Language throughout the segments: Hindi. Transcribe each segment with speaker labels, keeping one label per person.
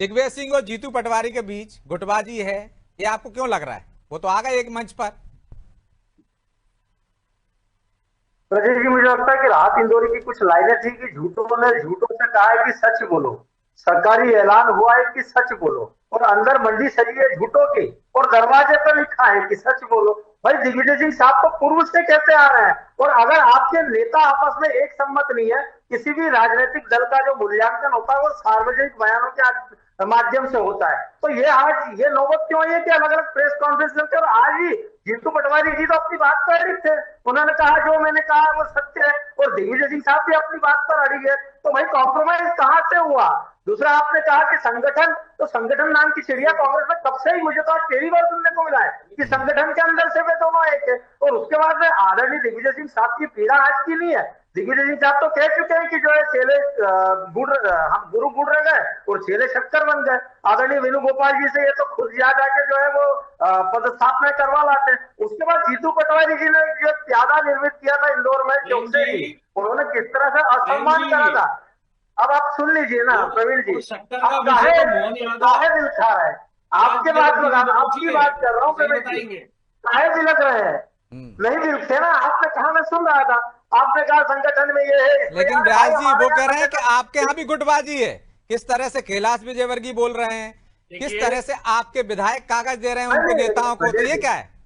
Speaker 1: दिग्विजय सिंह और जीतू पटवारी के बीच गुटबाजी है, ये आपको क्यों लग रहा है? वो तो आ गए एक मंच पर।
Speaker 2: प्रदेश जी, मुझे लगता है कि राहत इंदौरी की कुछ लाइनें थी कि झूठों ने झूठों से कहा है कि सच बोलो। सरकारी ऐलान हुआ है कि सच बोलो, और अंदर मंडी सजी है झूठों की, और दरवाजे पर लिखा है कि सच बोलो। भाई दिग्विजय सिंह साहब तो पूर्व से कहते आ रहे हैं, और अगर आपके नेता आपस में एक सम्मत नहीं है, किसी भी राजनीतिक दल का जो मूल्यांकन होता है वो सार्वजनिक बयानों के माध्यम से होता है। तो ये आज ये नौबत क्यों आई है कि अलग अलग प्रेस कॉन्फ्रेंस करते, और आज ही जीतू पटवारी जी तो अपनी बात पर अड़िग थे। उन्होंने कहा जो मैंने कहा वो सत्य है, और दिग्विजय सिंह साहब भी अपनी बात पर अड़िग है। तो भाई कॉम्प्रोमाइज कहां से हुआ? दूसरा, आपने कहा कि संगठन, तो संगठन नाम की चिड़िया कांग्रेस में कब से ही, मुझे तो आज पहली बार सुनने को मिला है कि संगठन के अंदर से वे दोनों एक है। और उसके बाद में आदरणीय दिग्विजय सिंह साहब की पीड़ा आज की नहीं है। दिग्विजय सिंह साहब तो कह चुके हैं कि जो है चेले हम गुरु गुड़ रह गए और चेले शक्कर बन गए। आदरणीय वेणुगोपाल जी से ये तो खुद याद आके जो है वो पदस्थापना करवा लाते हैं। उसके बाद जीतू पटवारी जी ने जो प्यादा निर्मित किया था इंदौर में, चौक से उन्होंने किस तरह से असम्मान करा था। अब आप सुन लीजिए ना प्रवीण जी, आप काहे दिल खा रहे हैं? आपके बात लगा, आपकी बात कर रहा हूँ प्रवीण जी, काहे दिलक रहे हैं? नहीं दिलते ना, आपने कहा, मैं सुन रहा था, आपने कहा संगठन में ये है।
Speaker 1: लेकिन व्यास जी वो कह रहे हैं कि आपके यहाँ भी गुटबाजी है। किस तरह से कैलाश विजयवर्गीय बोल रहे हैं, किस तरह से आपके विधायक कागज दे रहे हैं उनके नेताओं को, तो ये क्या है?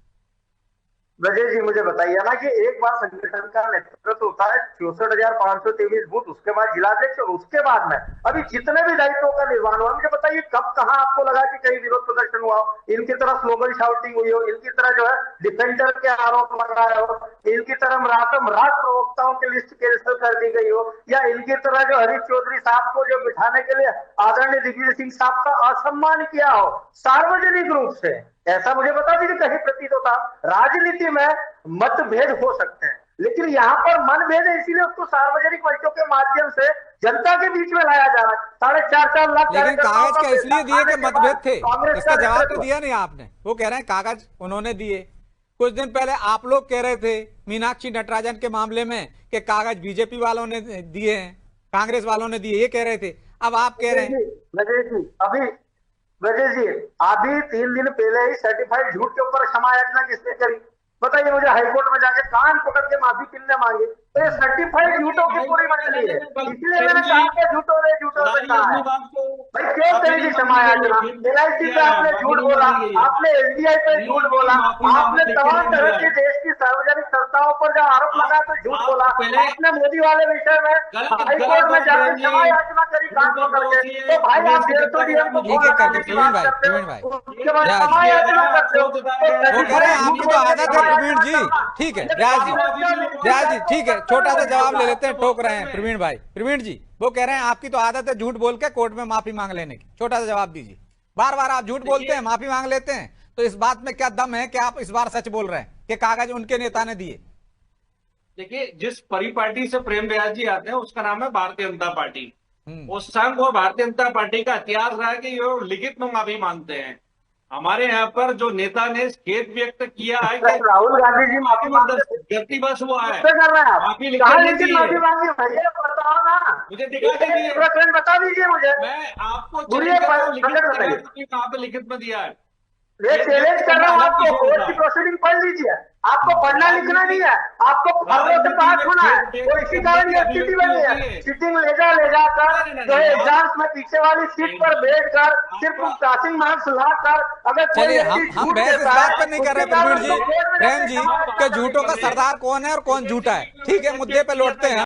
Speaker 2: ब्रजेश जी, मुझे बताइए ना कि एक बार संगठन का नेतृत्व होता है 64,523 बूथ, उसके बाद जिलाध्यक्ष, और उसके बाद में अभी जितने भी दायित्वों का निर्वहन हुआ, मुझे बताइए कब कहां आपको लगा कि कहीं विरोध प्रदर्शन हुआ हो, इनकी तरह स्लोगन शाउटिंग हुई हो, इनकी तरह जो है डिफेंडर के आरोप लगाए हो, इनकी तरह रात प्रवक्ताओं की लिस्ट कैंसिल कर दी गई हो, या इनकी तरह जो हरीश चौधरी साहब को जो बिठाने के लिए आदरणीय दिग्विजय सिंह साहब का असम्मान किया हो सार्वजनिक रूप से। ऐसा मुझे बता दीजिए कहीं प्रतीत होता? राजनीति में मतभेद हो सकते हैं, लेकिन यहाँ पर मनभेद है, इसीलिए उसको सार्वजनिक मंचों के माध्यम से जनता के बीच में लाया जा रहा है। 4.5 लाख।
Speaker 1: लेकिन कागज का इसलिए दिए कि मतभेद थे, इसका जवाब तो दिया नहीं आपने। वो कह रहे हैं कागज उन्होंने दिए। कुछ दिन पहले आप लोग कह रहे थे मीनाक्षी नटराजन के मामले में कि कागज बीजेपी वालों ने दिए हैं, कांग्रेस वालों ने दिए, ये कह रहे थे। अब आप कह रहे हैं
Speaker 2: अभी ब्रजेश जी, अभी 3 दिन पहले ही सर्टिफाइड झूठ के ऊपर क्षमा याचना किसने करी? बताइए मुझे। हाईकोर्ट में जाके कान पकड़ के माफी किसने मांगी? तो ये सर्टिफाइड झूठों की पूरी मंडली है, इसलिए मैंने कहा कि झूठों ने कहा है। भाई क्यों करेगी क्षमा याचना? LIC पे आपने झूठ बोला, आपने SBI पे झूठ बोला, आपने तमाम तरह की देश की सार्वजनिक संस्थाओं पर जो आरोप लगा तो झूठ बोला, आपने मोदी वाले विषय में हाईकोर्ट में जाकर क्षमा याचना करी कान पकड़ के। तो भाई आप प्रवीण
Speaker 1: भाई, उसके बाद क्षमा याचना करते हो। वो कह रहे हैं आपकी तो आदत है प्रवीण जी। ठीक है व्यास जी, ठीक है, छोटा सा जवाब ले लेते हैं। ठोक रहे हैं प्रवीण भाई। प्रवीण जी वो कह रहे हैं आपकी तो आदत है झूठ बोल के कोर्ट में माफी मांग लेने की। छोटा सा जवाब दीजिए। बार बार आप झूठ बोलते हैं, माफी मांग लेते हैं, तो इस बात में क्या दम है कि आप इस बार सच बोल रहे हैं कि कागज उनके नेता ने दिए?
Speaker 3: देखिए, जिस परिपाटी से प्रेम व्यास जी आते हैं उसका नाम है भारतीय जनता पार्टी। उस संघ और भारतीय जनता पार्टी का इतिहास रहा है कि ये लिखित में माफी मांगते हैं। हमारे यहाँ पर जो नेता ने खेद व्यक्त किया है कि
Speaker 2: राहुल गांधी जी माफी
Speaker 3: गलती बस हुआ है,
Speaker 2: माफी भैया बताओ ना,
Speaker 3: मुझे दिखा दीजिए,
Speaker 2: प्रकरण बता दीजिए मुझे।
Speaker 3: मैं आपको कहाँ पे लिखित में दिया है?
Speaker 2: ये चैलेंज कर रहा हूँ आपको, कोर्ट की प्रोसीडिंग पढ़ लीजिए। आपको पढ़ना लिखना नहीं है, आपको फर्मों से पास होना है। तो इसी कारण ये स्थिति बनी है। सीटिंग ले जाकर जो है एग्जाम्स में पीछे वाली सीट पर बैठकर सिर्फ पासिंग मार्क्स लाकर, अगर
Speaker 1: चलिए हम बहस इस बात पर नहीं कर रहे प्रवीण जी, प्रेम जी, कि झूठों का सरदार कौन है और कौन झूठा है। ठीक है, मुद्दे पे लौटते हैं।